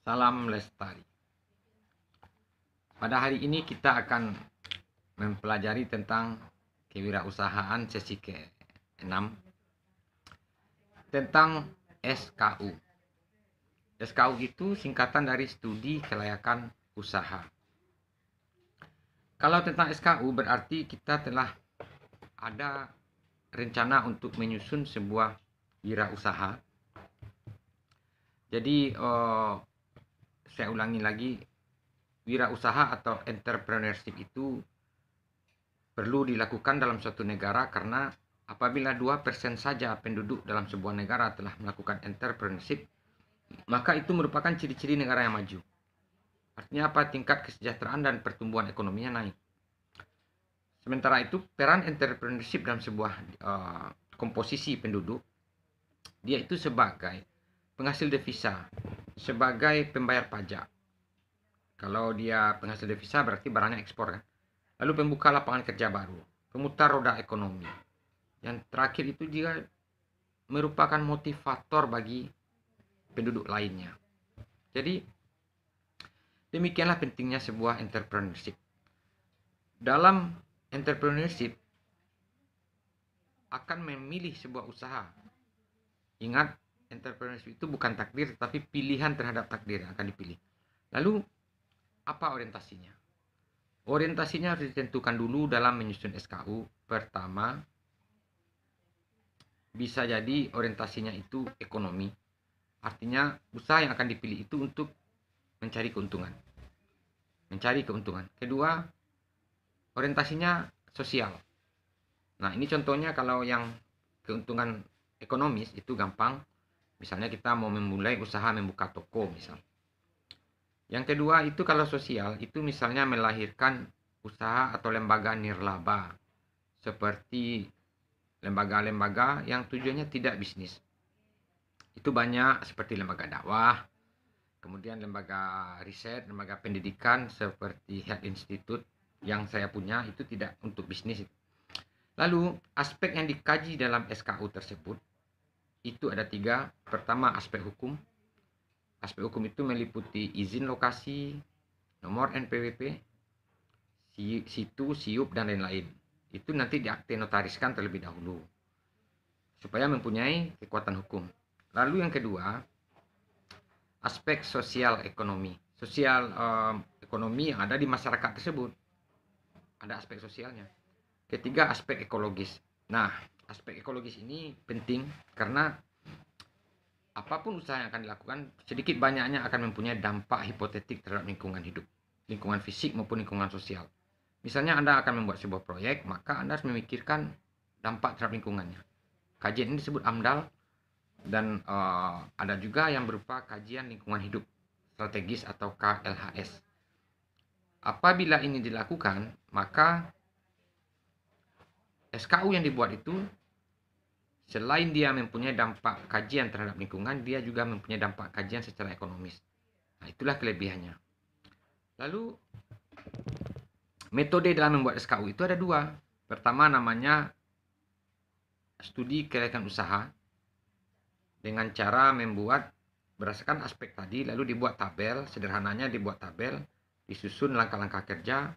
Salam Lestari. Pada hari ini kita akan mempelajari tentang kewirausahaan sesi ke-6 tentang SKU. SKU itu singkatan dari studi kelayakan usaha. Kalau tentang SKU berarti kita telah ada rencana untuk menyusun sebuah wirausaha. Jadi saya ulangi lagi, wirausaha atau entrepreneurship itu perlu dilakukan dalam suatu negara karena apabila 2% saja penduduk dalam sebuah negara telah melakukan entrepreneurship, maka itu merupakan ciri-ciri negara yang maju. Artinya apa? Tingkat kesejahteraan dan pertumbuhan ekonominya naik. Sementara itu, peran entrepreneurship dalam sebuah komposisi penduduk, dia itu sebagai penghasil devisa, sebagai pembayar pajak. Kalau dia penghasil devisa berarti barangnya ekspor kan. Lalu pembuka lapangan kerja baru, pemutar roda ekonomi. Yang terakhir itu juga merupakan motivator bagi penduduk lainnya. Jadi demikianlah pentingnya sebuah entrepreneurship. Dalam entrepreneurship akan memilih sebuah usaha. Ingat, entrepreneurship itu bukan takdir, tetapi pilihan terhadap takdir yang akan dipilih. Lalu apa orientasinya? Orientasinya harus ditentukan dulu dalam menyusun SKU. Pertama, bisa jadi orientasinya itu ekonomi. Artinya usaha yang akan dipilih itu untuk mencari keuntungan. Kedua, orientasinya sosial. Nah, ini contohnya kalau yang keuntungan ekonomis itu gampang. Misalnya kita mau memulai usaha membuka toko misal. Yang kedua itu kalau sosial itu misalnya melahirkan usaha atau lembaga nirlaba. Seperti lembaga-lembaga yang tujuannya tidak bisnis. Itu banyak seperti lembaga dakwah, kemudian lembaga riset, lembaga pendidikan seperti Health Institute yang saya punya itu tidak untuk bisnis. Lalu aspek yang dikaji dalam SKU tersebut itu ada 3. Pertama, aspek hukum. Aspek hukum itu meliputi izin lokasi, nomor NPWP, situ, siup, dan lain-lain. Itu nanti diakte notariskan terlebih dahulu supaya mempunyai kekuatan hukum. Lalu yang kedua, aspek sosial ekonomi. Sosial ekonomi yang ada di masyarakat tersebut. Ada aspek sosialnya. Ketiga, aspek ekologis. Nah, aspek ekologis ini penting karena apapun usaha yang akan dilakukan, sedikit banyaknya akan mempunyai dampak hipotetik terhadap lingkungan hidup, lingkungan fisik maupun lingkungan sosial. Misalnya Anda akan membuat sebuah proyek, maka Anda harus memikirkan dampak terhadap lingkungannya. Kajian ini disebut AMDAL, dan ada juga yang berupa kajian lingkungan hidup strategis atau KLHS. Apabila ini dilakukan, maka SKU yang dibuat itu selain dia mempunyai dampak kajian terhadap lingkungan, dia juga mempunyai dampak kajian secara ekonomis. Nah, itulah kelebihannya. Lalu, metode dalam membuat SKU itu ada 2. Pertama namanya studi kelayakan usaha dengan cara membuat berdasarkan aspek tadi, lalu dibuat tabel, sederhananya dibuat tabel, disusun langkah-langkah kerja,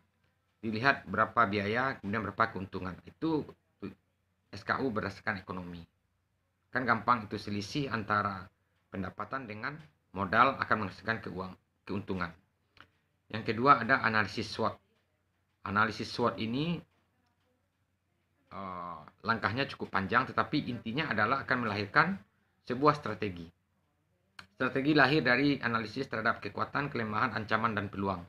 dilihat berapa biaya, kemudian berapa keuntungan. Itu SKU berdasarkan ekonomi. Kan gampang, itu selisih antara pendapatan dengan modal akan menghasilkan keuntungan. Yang kedua ada analisis SWOT. Analisis SWOT ini langkahnya cukup panjang, tetapi intinya adalah akan melahirkan sebuah strategi. Strategi lahir dari analisis terhadap kekuatan, kelemahan, ancaman, dan peluang.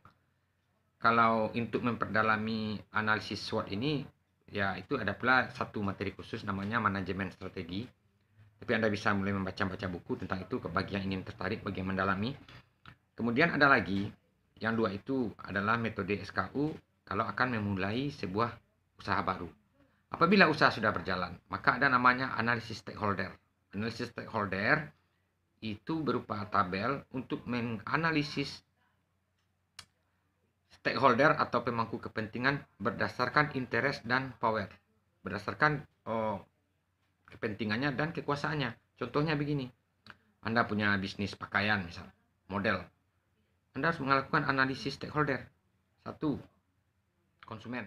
Kalau untuk memperdalami analisis SWOT ini, ya itu ada pula satu materi khusus namanya manajemen strategi. Tapi Anda bisa mulai membaca-baca buku tentang itu bagi yang ingin tertarik, bagi yang mendalami. Kemudian ada lagi, yang 2 itu adalah metode SKU kalau akan memulai sebuah usaha baru. Apabila usaha sudah berjalan, maka ada namanya analisis stakeholder. Analisis stakeholder itu berupa tabel untuk menganalisis stakeholder atau pemangku kepentingan berdasarkan interest dan power. Berdasarkan kepentingannya dan kekuasaannya. Contohnya begini, Anda punya bisnis pakaian misal, model. Anda harus melakukan analisis stakeholder. Satu, konsumen.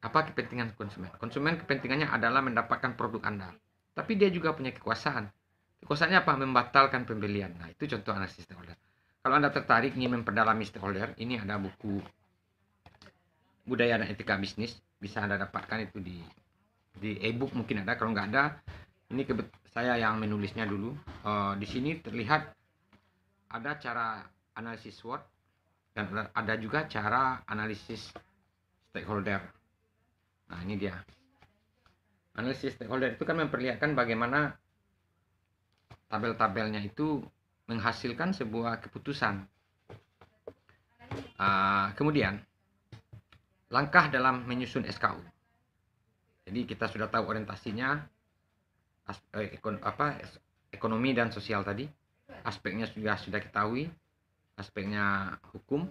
Apa kepentingan konsumen? Konsumen kepentingannya adalah mendapatkan produk Anda. Tapi dia juga punya kekuasaan. Kekuasaannya apa? Membatalkan pembelian. Nah, itu contoh analisis stakeholder. Kalau Anda tertarik ingin memperdalami stakeholder, ini ada buku Budaya dan Etika Bisnis. Bisa Anda dapatkan itu di e-book mungkin ada. Kalau nggak ada, ini saya yang menulisnya dulu. Di sini terlihat ada cara analisis SWOT dan ada juga cara analisis stakeholder. Nah, ini dia. Analisis stakeholder itu kan memperlihatkan bagaimana tabel-tabelnya itu menghasilkan sebuah keputusan. Kemudian, langkah dalam menyusun SKU. Jadi kita sudah tahu orientasinya, ekonomi dan sosial tadi. Aspeknya sudah ketahui, aspeknya hukum,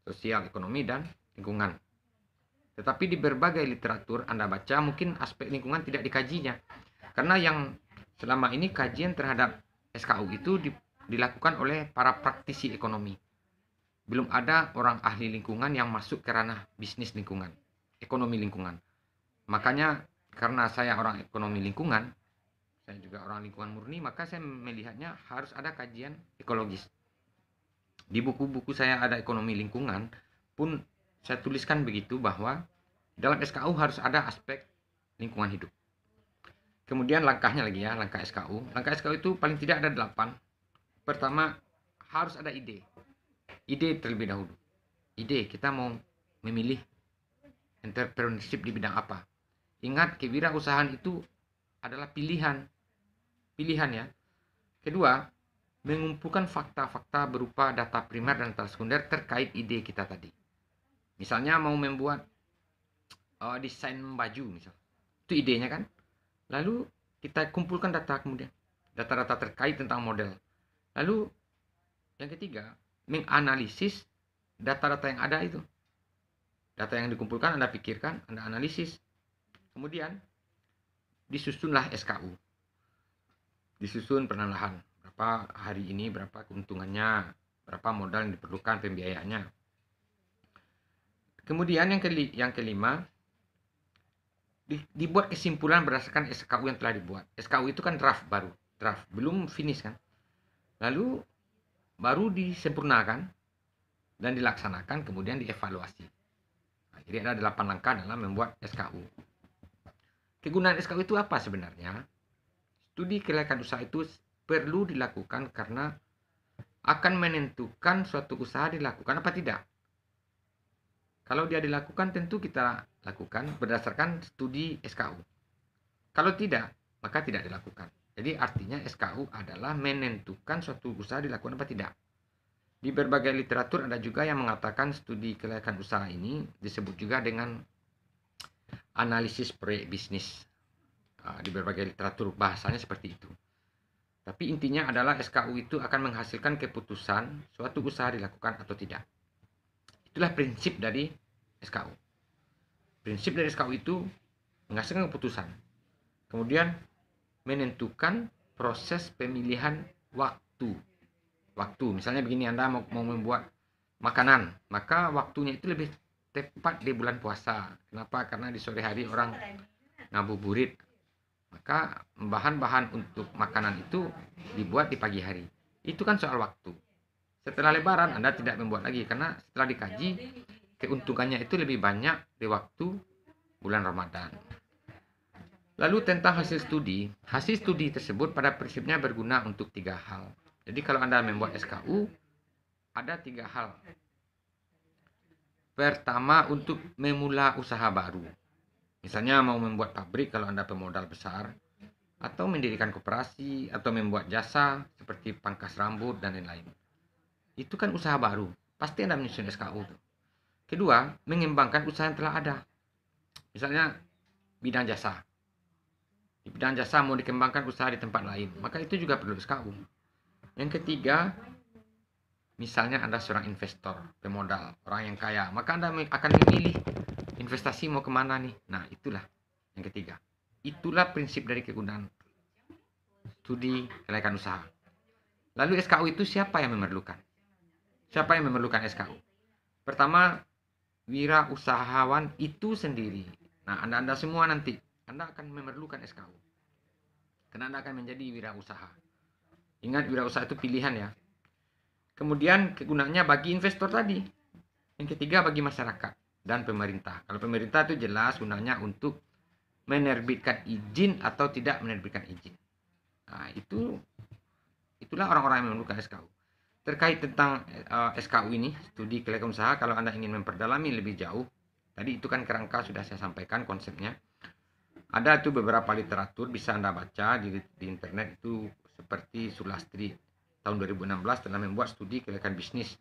sosial, ekonomi, dan lingkungan. Tetapi di berbagai literatur Anda baca mungkin aspek lingkungan tidak dikajinya. Karena yang selama ini kajian terhadap SKU itu dilakukan oleh para praktisi ekonomi. Belum ada orang ahli lingkungan yang masuk ke ranah bisnis lingkungan, ekonomi lingkungan. Makanya karena saya orang ekonomi lingkungan, saya juga orang lingkungan murni, maka saya melihatnya harus ada kajian ekologis. Di buku-buku saya ada ekonomi lingkungan pun saya tuliskan begitu bahwa dalam SKU harus ada aspek lingkungan hidup. Kemudian langkahnya lagi ya, langkah SKU. Langkah SKU itu paling tidak ada 8. Pertama, harus ada ide. Ide terlebih dahulu. Ide, kita mau memilih entrepreneurship di bidang apa. Ingat, kewirausahaan itu adalah pilihan. Pilihan ya. Kedua, mengumpulkan fakta-fakta berupa data primer dan data sekunder terkait ide kita tadi. Misalnya mau membuat desain baju misal. Itu idenya kan. Lalu kita kumpulkan data kemudian. Data-data terkait tentang model. Lalu yang ketiga, menganalisis data-data yang ada itu. Data yang dikumpulkan Anda pikirkan, Anda analisis. Kemudian disusunlah SKU. Disusun perlahan. Berapa hari ini, berapa keuntungannya, berapa modal yang diperlukan, pembiayaannya. Kemudian yang kelima, dibuat kesimpulan berdasarkan SKU yang telah dibuat. SKU itu kan draft baru, draft belum finish kan. Lalu baru disempurnakan dan dilaksanakan, kemudian dievaluasi. Nah, jadi ada 8 langkah dalam membuat SKU. Kegunaan SKU itu apa sebenarnya? Studi kelayakan usaha itu perlu dilakukan karena akan menentukan suatu usaha dilakukan apa tidak. Kalau dia dilakukan, tentu kita lakukan berdasarkan studi SKU. Kalau tidak, maka tidak dilakukan. Jadi artinya SKU adalah menentukan suatu usaha dilakukan apa tidak. Di berbagai literatur ada juga yang mengatakan studi kelayakan usaha ini disebut juga dengan analisis proyek bisnis. Di berbagai literatur bahasanya seperti itu. Tapi intinya adalah SKU itu akan menghasilkan keputusan suatu usaha dilakukan atau tidak. Itulah prinsip dari SKU. Prinsip dari SKU itu menghasilkan keputusan. Kemudian menentukan proses pemilihan waktu. Waktu, misalnya begini, Anda mau membuat makanan, maka waktunya itu lebih tepat di bulan puasa. Kenapa? Karena di sore hari orang ngabuburit. Maka bahan-bahan untuk makanan itu dibuat di pagi hari. Itu kan soal waktu. Setelah Lebaran Anda tidak membuat lagi karena setelah dikaji keuntungannya itu lebih banyak di waktu bulan Ramadan. Lalu tentang hasil studi tersebut pada prinsipnya berguna untuk 3 hal. Jadi kalau Anda membuat SKU ada 3 hal. Pertama, untuk memula usaha baru. Misalnya mau membuat pabrik kalau Anda pemodal besar, atau mendirikan koperasi, atau membuat jasa seperti pangkas rambut dan lain-lain. Itu kan usaha baru. Pasti Anda menyusun SKU. Kedua, mengembangkan usaha yang telah ada. Misalnya bidang jasa. Di bidang jasa mau dikembangkan usaha di tempat lain, maka itu juga perlu SKU. Yang ketiga, misalnya Anda seorang investor, pemodal, orang yang kaya, maka Anda akan memilih investasi mau kemana nih. Nah, itulah yang ketiga. Itulah prinsip dari kegunaan studi kelayakan usaha. Lalu SKU itu siapa yang memerlukan? Siapa yang memerlukan SKU? Pertama, wirausahawan itu sendiri. Nah, Anda semua nanti, Anda akan memerlukan SKU. Karena Anda akan menjadi wirausaha. Ingat, wirausaha itu pilihan ya. Kemudian kegunaannya bagi investor tadi. Yang ketiga bagi masyarakat dan pemerintah. Kalau pemerintah itu jelas gunanya untuk menerbitkan izin atau tidak menerbitkan izin. Nah, itulah orang-orang yang memerlukan SKU. Terkait tentang SKU ini, studi kelayakan usaha, kalau Anda ingin memperdalami lebih jauh, tadi itu kan kerangka sudah saya sampaikan konsepnya. Ada tuh beberapa literatur bisa Anda baca di internet itu, seperti Sulastri tahun 2016 telah membuat studi kelayakan bisnis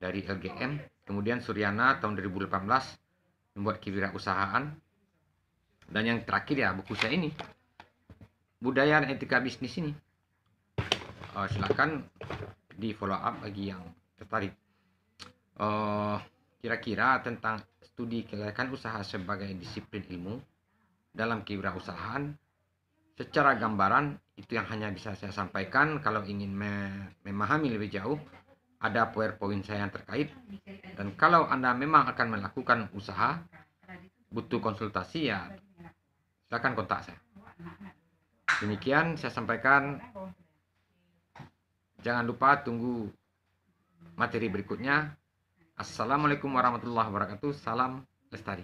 dari LGM, kemudian Suryana tahun 2018 membuat kewirausahaan, dan yang terakhir ya buku saya ini, Budaya dan Etika Bisnis ini. Silakan di follow up bagi yang tertarik. Kira-kira tentang studi kelayakan usaha sebagai disiplin ilmu dalam kewirausahaan secara gambaran itu yang hanya bisa saya sampaikan. Kalau ingin memahami lebih jauh, ada PowerPoint saya yang terkait. Dan kalau Anda memang akan melakukan usaha, butuh konsultasi ya, silakan kontak saya. Demikian saya sampaikan. Jangan lupa tunggu materi berikutnya. Assalamualaikum warahmatullahi wabarakatuh. Salam lestari.